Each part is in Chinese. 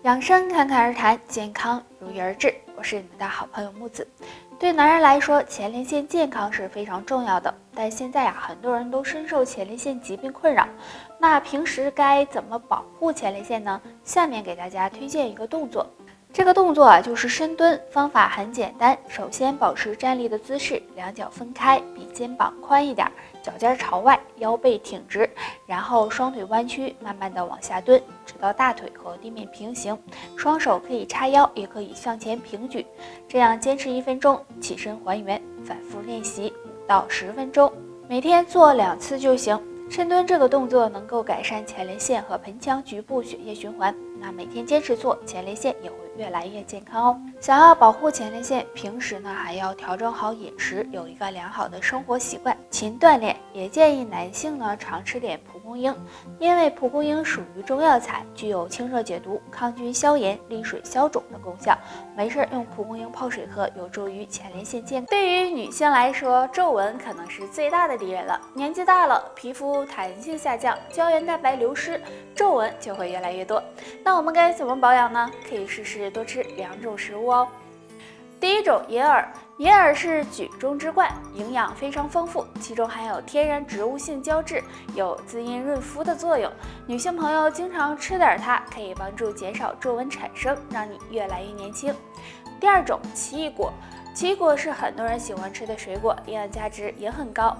养生侃侃而谈，健康如约而至。我是你们的好朋友木子。对男人来说，前列腺健康是非常重要的，但现在很多人都深受前列腺疾病困扰。那平时该怎么保护前列腺呢？下面给大家推荐一个动作。这个动作就是深蹲，方法很简单。首先保持站立的姿势，两脚分开，比肩膀宽一点，脚尖朝外，腰背挺直，然后双腿弯曲，慢慢的往下蹲，直到大腿和地面平行。双手可以叉腰，也可以向前平举。这样坚持1分钟，起身还原，反复练习5到10分钟，每天做2次就行。深蹲这个动作能够改善前列腺和盆腔局部血液循环，那每天坚持做，前列腺也会越来越健康哦。想要保护前列腺，平时还要调整好饮食，有一个良好的生活习惯，勤锻炼。也建议男性常吃点蒲公英，因为蒲公英属于中药材，具有清热解毒、抗菌消炎、利水消肿的功效。没事用蒲公英泡水喝，有助于前列腺健康。对于女性来说，皱纹可能是最大的敌人了。年纪大了，皮肤弹性下降，胶原蛋白流失，皱纹就会越来越多。那我们该怎么保养呢？可以试试多吃2种食物哦。第一种，银耳。银耳是举中之冠，营养非常丰富，其中含有天然植物性胶质，有滋阴润肤的作用。女性朋友经常吃点它，可以帮助减少皱纹产生，让你越来越年轻。第二种，奇异果。奇异果是很多人喜欢吃的水果，营养价值也很高。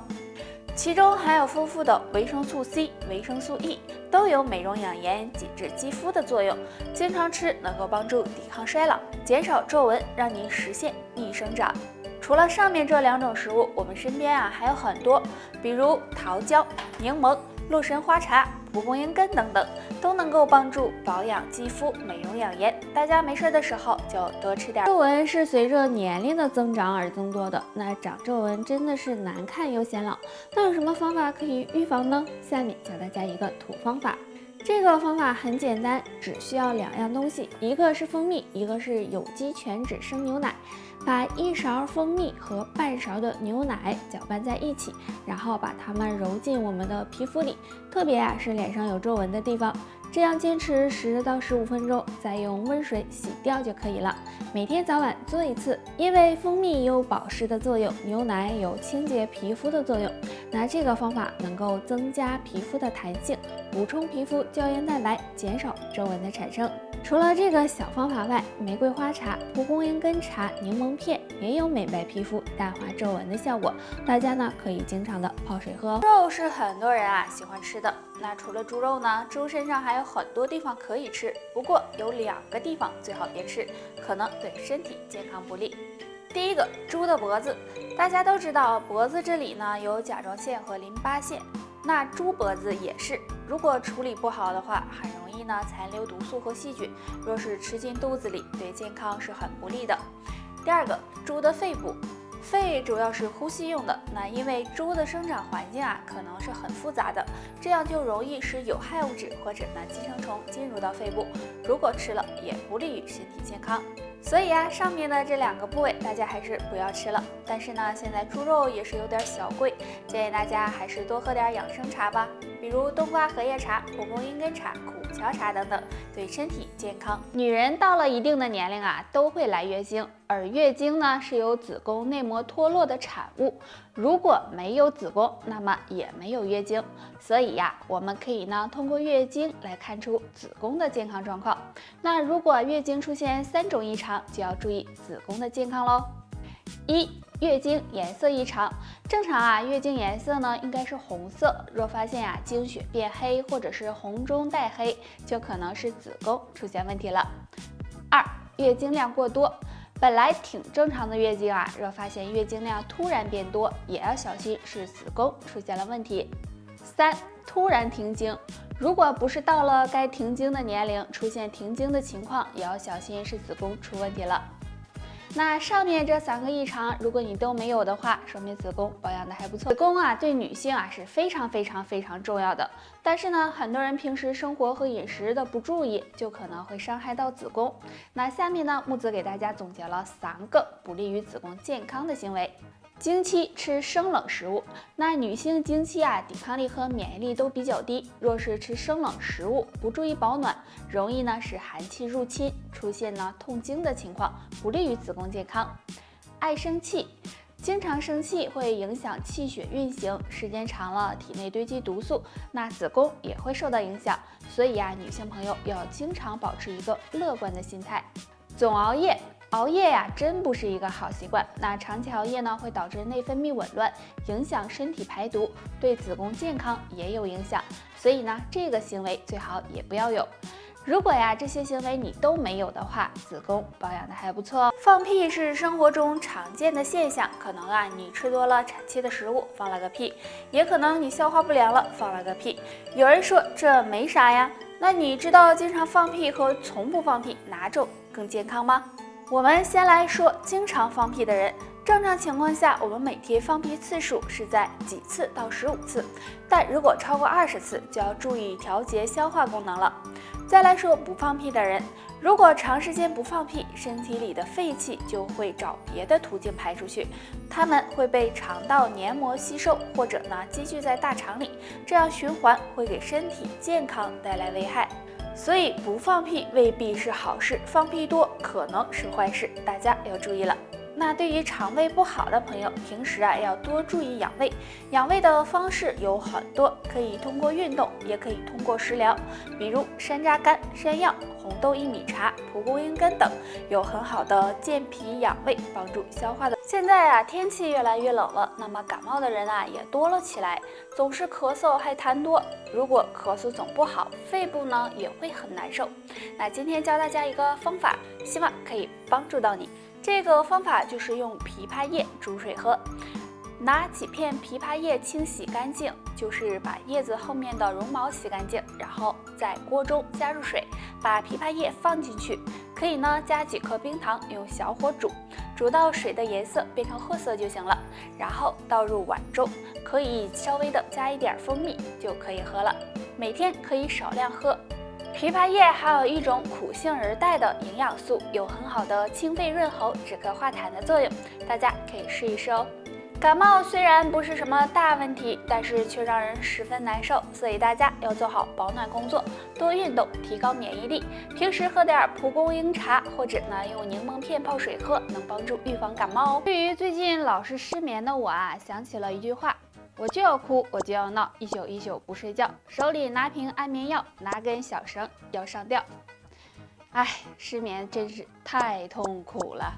其中含有丰富的维生素 C、维生素 E， 都有美容养颜、紧致肌肤的作用。经常吃能够帮助抵抗衰老，减少皱纹，让您实现逆生长。除了上面这2种食物，我们身边还有很多，比如桃胶、柠檬、洛神花茶、蒲公英根等等，都能够帮助保养肌肤、美容养颜。大家没事的时候就多吃点。皱纹是随着年龄的增长而增多的，那长皱纹真的是难看又显老。那有什么方法可以预防呢？下面教大家一个土方法。这个方法很简单，只需要2样东西，一个是蜂蜜，一个是有机全脂生牛奶。把1勺蜂蜜和半勺的牛奶搅拌在一起，然后把它们揉进我们的皮肤里，特别是脸上有皱纹的地方。这样坚持10到15分钟，再用温水洗掉就可以了。每天早晚做1次，因为蜂蜜有保湿的作用，牛奶有清洁皮肤的作用。那这个方法能够增加皮肤的弹性，补充皮肤胶原蛋白，减少皱纹的产生。除了这个小方法外，玫瑰花茶、蒲公英根茶、柠檬片也有美白皮肤、淡化皱纹的效果。大家可以经常的泡水喝哦。猪肉是很多人喜欢吃的。那除了猪肉猪身上还有很多地方可以吃，不过有2个地方最好别吃，可能对身体健康不利。第一个，猪的脖子。大家都知道，脖子这里有甲状腺和淋巴腺，那猪脖子也是。如果处理不好的话，很容易残留毒素和细菌，若是吃进肚子里，对健康是很不利的。第二个，猪的肺部。肺主要是呼吸用的，那因为猪的生长环境可能是很复杂的，这样就容易使有害物质或者寄生虫进入到肺部，如果吃了也不利于身体健康。所以上面的这2个部位大家还是不要吃了。但是现在猪肉也是有点小贵，建议大家还是多喝点养生茶吧，比如冬瓜荷叶茶、蒲公英根茶、苦荞茶等等，对身体健康。女人到了一定的年龄都会来月经，而月经是由子宫内膜脱落的产物，如果没有子宫，那么也没有月经。所以我们可以通过月经来看出子宫的健康状况。那如果月经出现3种异常，就要注意子宫的健康喽。1、月经颜色异常。正常月经颜色应该是红色，若发现经血变黑或者是红中带黑，就可能是子宫出现问题了。2、月经量过多。本来挺正常的月经若发现月经量突然变多，也要小心是子宫出现了问题。3、突然停经。如果不是到了该停经的年龄，出现停经的情况，也要小心是子宫出问题了。那上面这3个异常，如果你都没有的话，说明子宫保养的还不错。子宫对女性是非常重要的，但是很多人平时生活和饮食的不注意，就可能会伤害到子宫。那下面木子给大家总结了3个不利于子宫健康的行为。经期吃生冷食物，那女性经期啊，抵抗力和免疫力都比较低，若是吃生冷食物，不注意保暖，容易呢使寒气入侵，出现呢痛经的情况，不利于子宫健康。爱生气，经常生气会影响气血运行，时间长了体内堆积毒素，那子宫也会受到影响，所以啊，女性朋友要经常保持一个乐观的心态。总熬夜。熬夜呀，真不是一个好习惯。那长期熬夜呢，会导致内分泌紊乱，影响身体排毒，对子宫健康也有影响。所以呢，这个行为最好也不要有。如果呀，这些行为你都没有的话，子宫保养的还不错哦。放屁是生活中常见的现象，可能啊，你吃多了产气的食物，放了个屁，也可能你消化不良了，放了个屁。有人说这没啥呀，那你知道经常放屁和从不放屁哪种更健康吗？我们先来说经常放屁的人，正常情况下，我们每天放屁次数是在几次到15次，但如果超过20次，就要注意调节消化功能了。再来说不放屁的人，如果长时间不放屁，身体里的废气就会找别的途径排出去，它们会被肠道黏膜吸收，或者呢积聚在大肠里，这样循环会给身体健康带来危害。所以不放屁未必是好事，放屁多可能是坏事，大家要注意了。那对于肠胃不好的朋友，平时啊要多注意养胃。养胃的方式有很多，可以通过运动，也可以通过食疗，比如山楂干、山药、红豆薏米茶、蒲公英根等，有很好的健脾养胃、帮助消化的。现在啊天气越来越冷了，那么感冒的人啊也多了起来，总是咳嗽还痰多。如果咳嗽总不好，肺部呢也会很难受。那今天教大家一个方法，希望可以帮助到你。这个方法就是用枇杷叶煮水喝，拿几片枇杷叶清洗干净，就是把叶子后面的绒毛洗干净，然后在锅中加入水，把枇杷叶放进去，可以呢加几颗冰糖，用小火煮，煮到水的颜色变成褐色就行了，然后倒入碗中，可以稍微的加一点蜂蜜就可以喝了，每天可以少量喝。枇杷叶还有一种苦杏仁带的营养素，有很好的清肺润喉、止咳化痰的作用，大家可以试一试哦。感冒虽然不是什么大问题，但是却让人十分难受，所以大家要做好保暖工作，多运动，提高免疫力。平时喝点蒲公英茶，或者呢用柠檬片泡水喝，能帮助预防感冒哦。对于最近老是失眠的我啊，想起了一句话。我就要哭，我就要闹，一宿一宿不睡觉，手里拿瓶安眠药，拿根小绳要上吊。哎，失眠真是太痛苦了，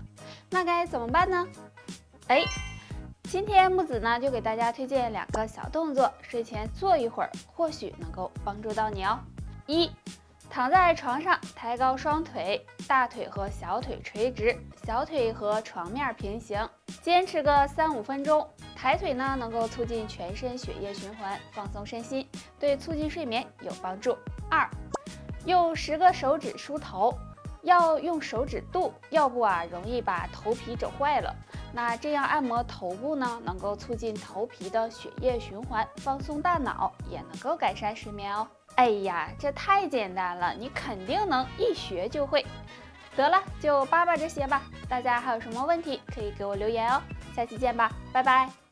那该怎么办呢？今天木子呢就给大家推荐2个小动作，睡前做一会儿，或许能够帮助到你哦。1. 躺在床上，抬高双腿，大腿和小腿垂直，小腿和床面平行，坚持个3-5分钟。抬腿呢，能够促进全身血液循环，放松身心，对促进睡眠有帮助。2. 用10个手指梳头，要用手指肚，要不啊容易把头皮整坏了。那这样按摩头部呢，能够促进头皮的血液循环，放松大脑，也能够改善睡眠哦。哎呀，这太简单了，你肯定能一学就会。得了，就扒这些吧。大家还有什么问题可以给我留言哦。下期见吧，拜拜。